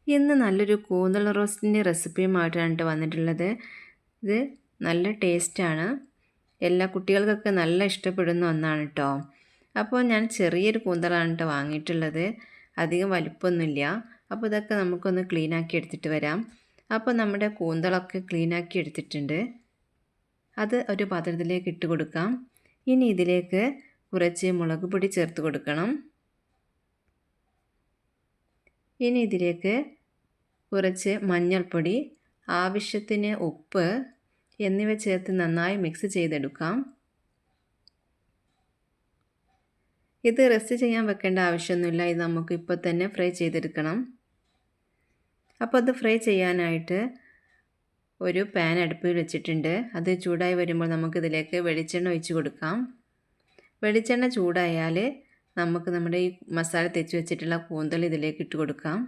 ഇന്ന് നല്ലൊരു കൂന്തൽ റോസ്റ്റിൻ്റെ റെസിപ്പിയുമായിട്ടാണ് വന്നിട്ടുള്ളത്. ഇത് നല്ല ടേസ്റ്റാണ്, എല്ലാ കുട്ടികൾക്കൊക്കെ നല്ല ഇഷ്ടപ്പെടുന്ന ഒന്നാണ് കേട്ടോ. അപ്പോൾ ഞാൻ ചെറിയൊരു കൂന്തലാണ് വാങ്ങിയിട്ടുള്ളത്, അധികം വലിപ്പമൊന്നുമില്ല. അപ്പോൾ ഇതൊക്കെ നമുക്കൊന്ന് ക്ലീനാക്കി എടുത്തിട്ട് വരാം. അപ്പോൾ നമ്മുടെ കൂന്തളൊക്കെ ക്ലീനാക്കി എടുത്തിട്ടുണ്ട്, അത് ഒരു പാത്രത്തിലേക്ക് ഇട്ട് കൊടുക്കാം. ഇനി ഇതിലേക്ക് കുറച്ച് മുളക് പൊടി ചേർത്ത് കൊടുക്കണം. ഇനി ഇതിലേക്ക് കുറച്ച് മഞ്ഞൾപ്പൊടി, ആവശ്യത്തിന് ഉപ്പ് എന്നിവ ചേർത്ത് നന്നായി മിക്സ് ചെയ്തെടുക്കാം. ഇത് റെസ്റ്റ് ചെയ്യാൻ വെക്കേണ്ട ആവശ്യമൊന്നുമില്ല, ഇത് നമുക്ക് ഇപ്പോൾ തന്നെ ഫ്രൈ ചെയ്തെടുക്കണം. അപ്പോൾ അത് ഫ്രൈ ചെയ്യാനായിട്ട് ഒരു പാൻ അടുപ്പിൽ വെച്ചിട്ടുണ്ട്. അത് ചൂടായി വരുമ്പോൾ നമുക്കിതിലേക്ക് വെളിച്ചെണ്ണ ഒഴിച്ച് കൊടുക്കാം. വെളിച്ചെണ്ണ ചൂടായാൽ നമുക്ക് നമ്മുടെ ഈ മസാല തേച്ച് വെച്ചിട്ടുള്ള കൂന്തൽ ഇതിലേക്ക് ഇട്ട് കൊടുക്കാം.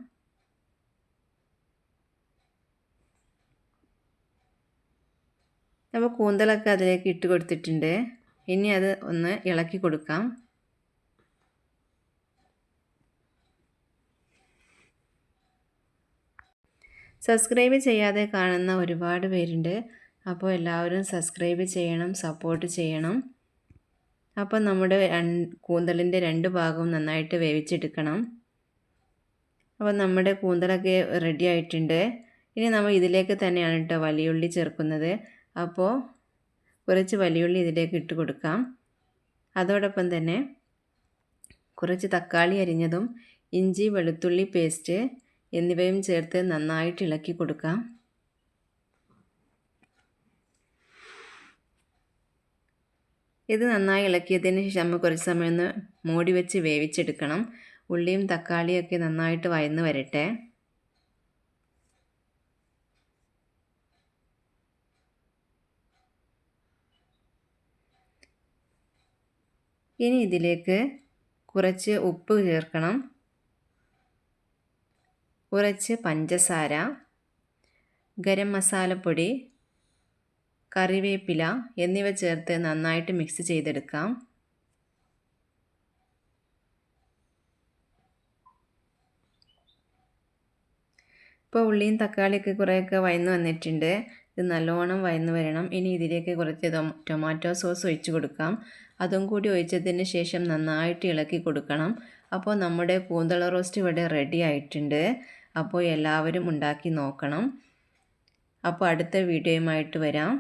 അപ്പോൾ കൂന്തലൊക്കെ അതിലേക്ക് ഇട്ട് കൊടുത്തിട്ടുണ്ട്. ഇനി അത് ഒന്ന് ഇളക്കി കൊടുക്കാം. സബ്സ്ക്രൈബ് ചെയ്യാതെ കാണുന്ന ഒരുപാട് പേരുണ്ട്, അപ്പോൾ എല്ലാവരും സബ്സ്ക്രൈബ് ചെയ്യണം, സപ്പോർട്ട് ചെയ്യണം. അപ്പോൾ നമ്മുടെ കൂന്തലിൻ്റെ രണ്ട് ഭാഗവും നന്നായിട്ട് വേവിച്ചെടുക്കണം. അപ്പോൾ നമ്മുടെ കൂന്തലൊക്കെ റെഡി ആയിട്ടുണ്ട്. ഇനി നമ്മൾ ഇതിലേക്ക് തന്നെയാണ് കേട്ടോ വലിയുള്ളി ചേർക്കുന്നത്. അപ്പോൾ കുറച്ച് വലിയുള്ളി ഇതിലേക്ക് ഇട്ട് കൊടുക്കാം. അതോടൊപ്പം തന്നെ കുറച്ച് തക്കാളി അരിഞ്ഞതും ഇഞ്ചി വെളുത്തുള്ളി പേസ്റ്റ് എന്നിവയും ചേർത്ത് നന്നായിട്ട് ഇളക്കി കൊടുക്കാം. ഇത് നന്നായി ഇളക്കിയതിന് ശേഷം നമ്മൾ കുറച്ച് സമയം ഒന്ന് മൂടി വെച്ച് വേവിച്ചെടുക്കണം. ഉള്ളിയും തക്കാളിയൊക്കെ നന്നായിട്ട് വഴന്ന് വരട്ടെ. ഇനി ഇതിലേക്ക് കുറച്ച് ഉപ്പ് ചേർക്കണം, കുറച്ച് പഞ്ചസാര, ഗരം മസാലപ്പൊടി, കറിവേപ്പില എന്നിവ ചേർത്ത് നന്നായിട്ട് മിക്സ് ചെയ്തെടുക്കാം. ഇപ്പോൾ ഉള്ളിയും തക്കാളിയൊക്കെ കുറേയൊക്കെ വഴന്ന് വന്നിട്ടുണ്ട്. ഇത് നല്ലോണം വഴന്ന് വരണം. ഇനി ഇതിലേക്ക് കുറച്ച് ടൊമാറ്റോ സോസ് ഒഴിച്ച് കൊടുക്കാം. അതും കൂടി ഒഴിച്ചതിന് ശേഷം നന്നായിട്ട് ഇളക്കി കൊടുക്കണം. അപ്പോൾ നമ്മുടെ കൂന്തൽ റോസ്റ്റ് ഇവിടെ റെഡി ആയിട്ടുണ്ട്. അപ്പോൾ എല്ലാവരും ഉണ്ടാക്കി നോക്കണം. അപ്പോൾ അടുത്ത വീഡിയോയുമായിട്ട് വരാം.